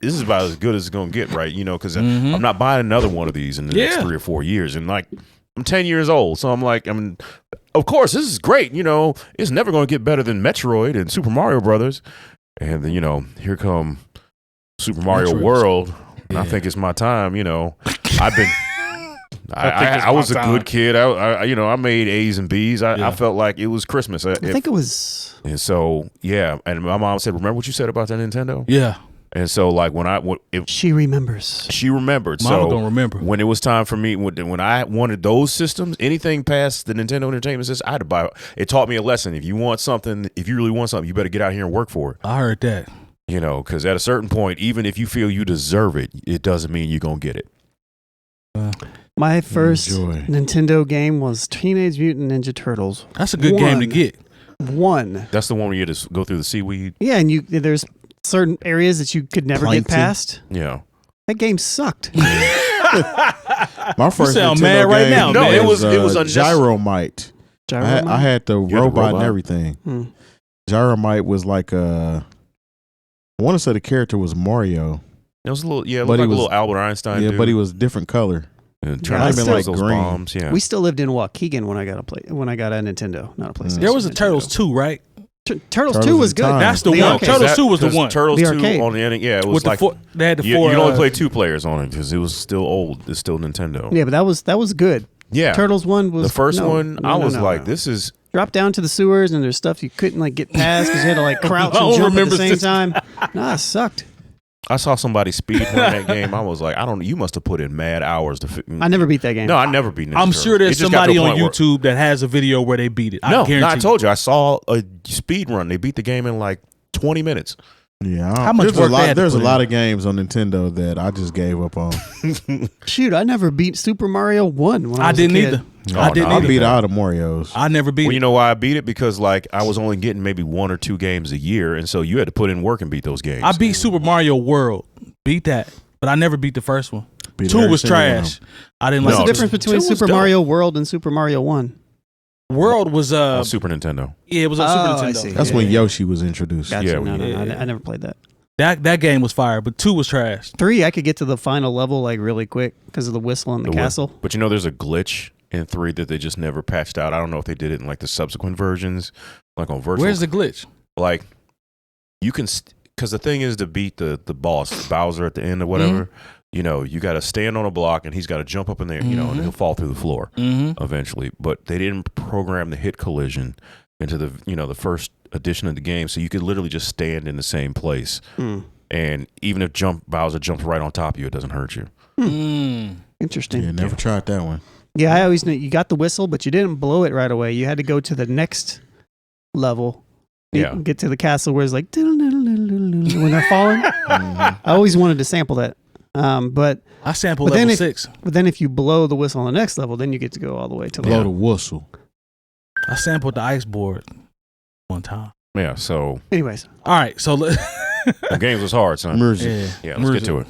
this is about as good as it's gonna get, right? You know, because I'm not buying another one of these in the next 3 or 4 years, and like I'm 10 years old, so I'm like, of course this is great. You know, it's never gonna get better than Metroid and Super Mario Brothers, and then here come Super Mario World, and I think it's my time. You know, I've been. I was a good kid. I made A's and B's. I felt like it was Christmas. I think it was. And so and my mom said, "Remember what you said about that Nintendo?" Yeah. And so like she remembers. She remembered. Mama don't remember. When it was time for me, when I wanted those systems, anything past the Nintendo Entertainment System, I had to buy. It taught me a lesson. If you really want something, you better get out here and work for it. I heard that. You know, because at a certain point, even if you feel you deserve it, it doesn't mean you're gonna get it. My first Nintendo game was Teenage Mutant Ninja Turtles. That's a good game to get. That's the one where you had to go through the seaweed. Yeah, and there's certain areas that you could never get past. Yeah. That game sucked. My first sound Nintendo mad right game now. No, man. it was 𝗲𝗏𝗧. I had the robot and everything. 𝗲𝗏𝗧 was like I want to say the character was Mario. It was a little, it looked like a little Albert Einstein. Yeah, dude. but he was different color. And trying to like those green. bombs. Yeah. We still lived in Waukegan when I got a Nintendo, not a PlayStation. There was a Turtles 2, right? Turtles 2 was good. That's the one. Arcade. Turtles 2 was the one. Turtles the 2 arcade. on the end. Yeah, it was like they had the four. You can only play 2 players on it because it was still old. It's still Nintendo. Yeah, but that was good. Yeah, Turtles 1 was the first one. I was like, this is. Drop down to the sewers and there's stuff you couldn't like get past because you had to like crouch and jump at the same time. Nah, it sucked. I saw somebody speed run that game. I was like, you must have put in mad hours to. I never beat that game. No, I never beat Ninja I'm Turtles. sure there's somebody on where, YouTube that has a video where they beat it. I told you. I saw a speed run. They beat the game in like 20 minutes. Yeah, how much work there's a lot of games on Nintendo that I just gave up on. Shoot, I never beat Super Mario 1 when I was didn't a kid. either. I beat all the Marios. I never beat it. You know why I beat it? Because like I was only getting maybe 1 or 2 games a year, and so you had to put in work and beat those games. I beat Super Mario World. Beat that. But I never beat the first one. 2 was trash. I didn't like it. What's the difference between Super Mario World and Super Mario 1? World was Super Nintendo. Yeah, it was on Super Nintendo. I see. That's when Yoshi was introduced. Gotcha. Yeah, No, I never played that. That game was fire, but 2 was trash. 3, I could get to the final level like really quick because of the whistle in the castle. But there's a glitch in 3 that they just never patched out. I don't know if they did it in like the subsequent versions, like on virtual. Where's the glitch? Like you can, because the thing is to beat the boss Bowser at the end or whatever. You got to stand on a block and he's got to jump up in there. And he'll fall through the floor eventually. But they didn't program the hit collision into the the first edition of the game, so you could literally just stand in the same place. And even if Bowser jumps right on top of you, it doesn't hurt you. Interesting. Yeah, never tried that one. Yeah, I always knew you got the whistle, but you didn't blow it right away. You had to go to the next level. Get to the castle where it's like when they're falling. I always wanted to sample that. But I sampled level 6. But then if you blow the whistle on the next level, then you get to go all the way to the blow the whistle. I sampled the ice board one time. Yeah, so anyways. All right, so the games was hard, son. Yeah, let's get to it.